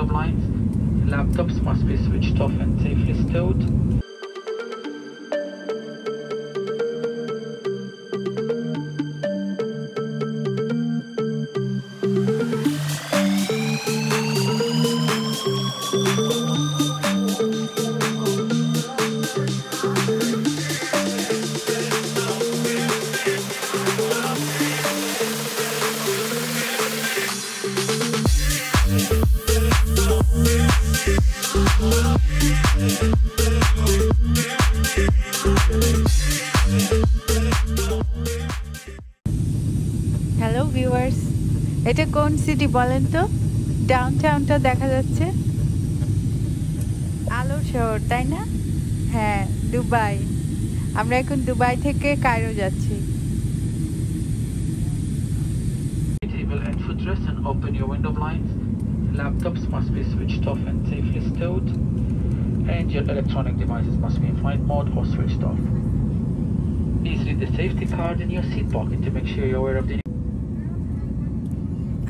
window blinds. Laptops must be switched off and safely stowed. Hello viewers, এটা কোন city বলেন তো? ডাউনটাউনটা দেখা যাচ্ছে, আলোর শহর, তাই না? হ্যাঁ, দুবাই। আমরা এখন দুবাই থেকে কায়রো যাচ্ছি। Table and footrest and open your window blinds. Laptops must be switched off and safely stowed. And your electronic devices must be in flight mode or switched off. Please read the safety card in your seat pocket to make sure you're aware of the...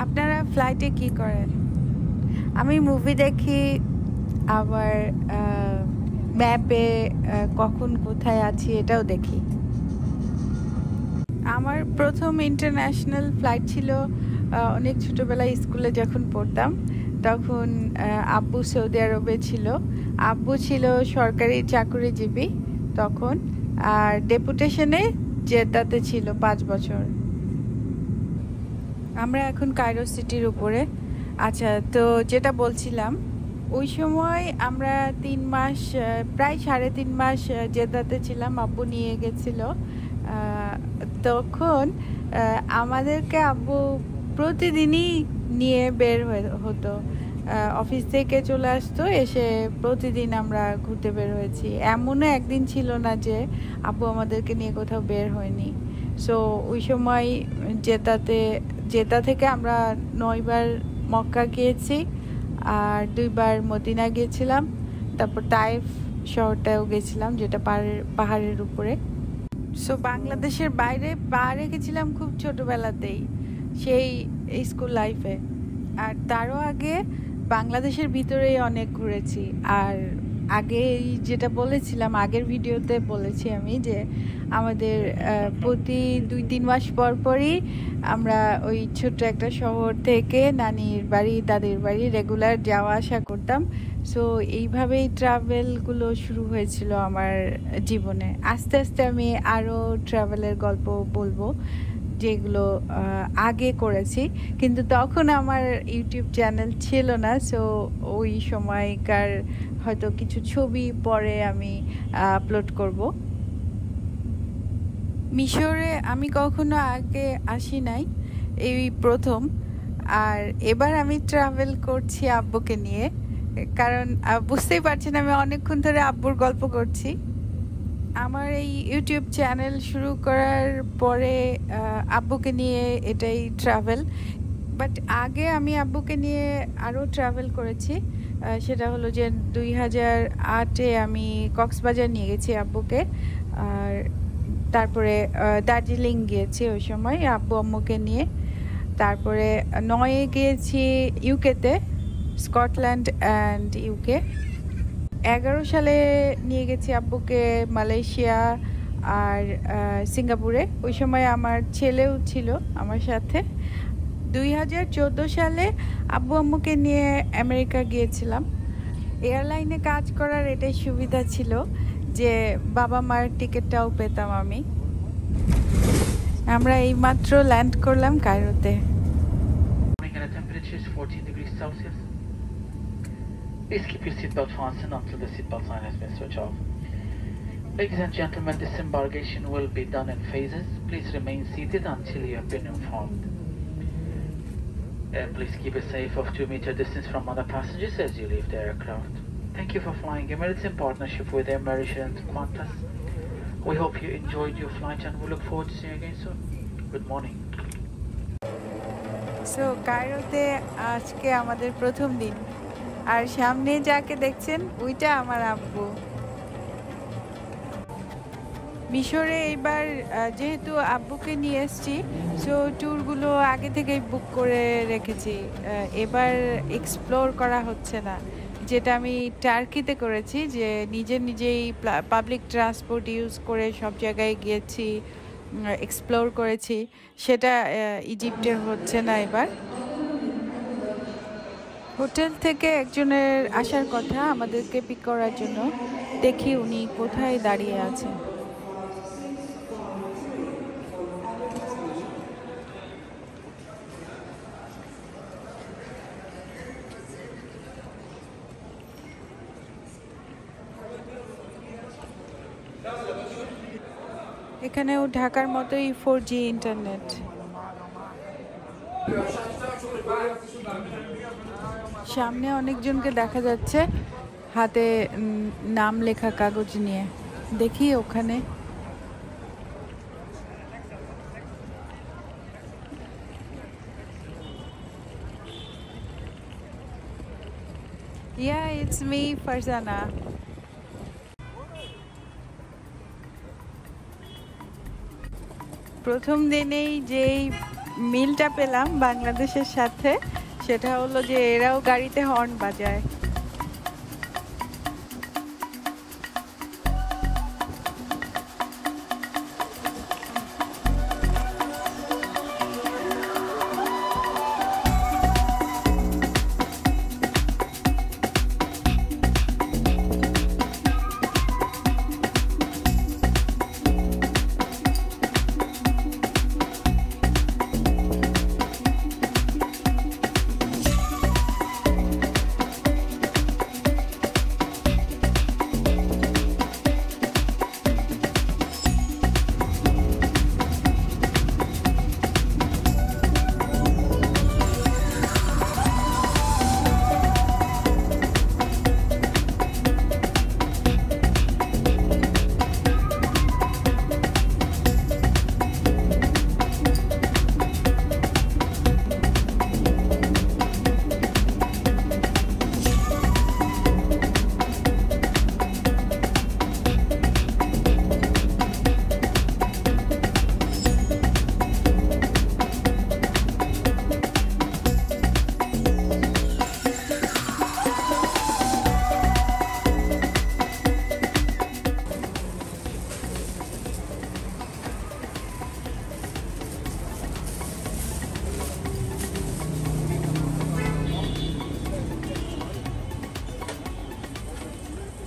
আপনারা ফ্লাইটে কি করেন? আমি movie দেখি, আবার ম্যাপে কখন কোথায় আছি এটাও দেখি। আমার প্রথম ইন্টারন্যাশনাল ফ্লাইট ছিল অনেক ছোটোবেলায় স্কুলে যখন পড়তাম, তখন আব্বু সৌদি আরবে ছিল। আব্বু ছিল সরকারি চাকরিজীবী তখন, আর ডেপুটেশনে জেদ্দাতে ছিল 5 বছর। আমরা এখন কায়রো সিটির উপরে। আচ্ছা, তো যেটা বলছিলাম, ওই সময় আমরা 3 মাস, প্রায় 3.5 মাস জেদ্দাতে ছিলাম। আব্বু নিয়ে গেছিল। তখন আমাদেরকে আব্বু প্রতিদিনই নিয়ে বের হতো। অফিস থেকে চলে আসতো, এসে প্রতিদিন আমরা ঘুরতে বের হয়েছি। এমনও একদিন ছিল না যে আব্বু আমাদেরকে নিয়ে কোথাও বের হয়নি। সো ওই সময় জেদ্দা থেকে আমরা 9 বার মক্কা গিয়েছি, আর 2 বার মদিনা গিয়েছিলাম। তারপর তাইফ শহরটাও গেছিলাম, যেটা পাহাড়ের উপরে। সো বাংলাদেশের বাইরে পা রেখেছিলাম খুব ছোটোবেলাতেই, সেই স্কুল লাইফে। আর তারও আগে বাংলাদেশের ভিতরেই অনেক ঘুরেছি। আর আগে যেটা বলেছিলাম, আগের ভিডিওতে বলেছি আমি যে আমাদের প্রতি 2-3 মাস পর পরই আমরা ওই ছোট্ট একটা শহর থেকে নানির বাড়ি, দাদির বাড়ি রেগুলার যাওয়া আসা করতাম। সো এইভাবেই ট্রাভেলগুলো শুরু হয়েছিল আমার জীবনে। আস্তে আস্তে আমি আরও ট্রাভেলের গল্প বলবো যেগুলো আগে করেছি, কিন্তু তখন আমার ইউটিউব চ্যানেল ছিল না। সো ওই সময়কার হয়তো কিছু ছবি পরে আমি আপলোড করব। মিশরে আমি কখনো আগে আসি নাই, এই প্রথম। আর এবার আমি ট্রাভেল করছি আব্বুকে নিয়ে, কারণ বুঝতেই পারছেন আমি অনেকক্ষণ ধরে আব্বুর গল্প করছি। আমার এই ইউটিউব চ্যানেল শুরু করার পরে আব্বুকে নিয়ে এটাই ট্রাভেল। বাট আগে আমি আব্বুকে নিয়ে আরও ট্রাভেল করেছি। সেটা হলো যে 2008-এ আমি কক্সবাজার নিয়ে গেছি আব্বুকে, আর তারপরে দার্জিলিং গিয়েছি ওই সময় আব্বু আম্মুকে নিয়ে। তারপরে 9-এ গিয়েছি ইউকেতে, স্কটল্যান্ড অ্যান্ড ইউকে। 11 সালে নিয়ে গেছি আব্বুকে মালয়েশিয়া আর সিঙ্গাপুরে। ওই সময় আমার ছেলেও ছিল আমার সাথে। 2014 সালে আব্বু আম্মুকে নিয়ে আমেরিকা গিয়েছিলাম। এয়ারলাইনে কাজ করার এটাই সুবিধা ছিল যে বাবা মার টিকিটটাও পেতাম আমি। আমরা এইমাত্র ল্যান্ড করলাম কায়রোতে। Please keep your seatbelt fastened until the seatbelt sign has been switched off. Ladies and gentlemen, disembarkation will be done in phases. Please remain seated until you have been informed. Please keep a safe of 2-meter distance from other passengers as you leave the aircraft. Thank you for flying Emirates in partnership with Emirates and Qantas. We hope you enjoyed your flight and we look forward to seeing you again soon. Good morning. So, কায়রোতে আজকে আমাদের প্রথম দিন, আর সামনে যাকে দেখছেন ওইটা আমার আব্বু। মিশরে এবার যেহেতু আব্বুকে নিয়ে এসেছি, সো ট্যুরগুলো আগে থেকেই বুক করে রেখেছি। এবার এক্সপ্লোর করা হচ্ছে না, যেটা আমি টার্কিতে করেছি, যে নিজেই পাবলিক ট্রান্সপোর্ট ইউজ করে সব জায়গায় গিয়েছি, এক্সপ্লোর করেছি। সেটা ইজিপ্টে হচ্ছে না এবার। হোটেল থেকে একজনের আসার কথা আমাদেরকে পিক করার জন্য। দেখি উনি কোথায় দাঁড়িয়ে আছে। এখানেও ঢাকার মতোই 4G ইন্টারনেট। সামনে অনেকজনকে দেখা যাচ্ছে হাতে নাম লেখা কাগজ নিয়ে। দেখি ওখানে। Yeah, it's me, Farzana. প্রথম দিনেই যেই মিলটা পেলাম বাংলাদেশের সাথে, সেটা হলো যে এরাও গাড়িতে হর্ন বাজায়।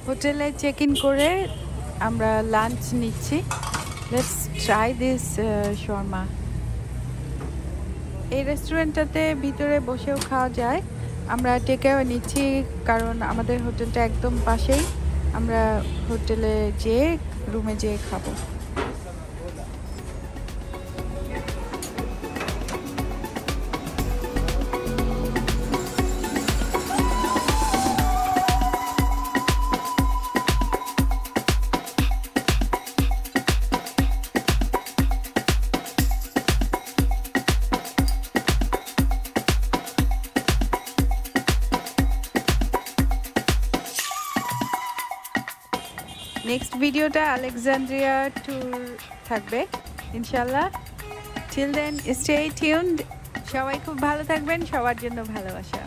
হোটেলে চেক ইন করে আমরা লাঞ্চ নিচ্ছি। Let's try this Sharma. এই রেস্টুরেন্টটাতে ভিতরে বসেও খাওয়া যায়। আমরা টেকঅ্যাওয়ে নিচ্ছি কারণ আমাদের হোটেলটা একদম পাশেই। আমরা হোটেলে যেয়ে রুমে যেয়ে খাবো। নেক্সট ভিডিওটা আলেকজান্দ্রিয়া ট্যুর থাকবে ইনশাল্লাহ। Till then stay tuned. সবাই খুব ভালো থাকবেন, সবার জন্য ভালোবাসা।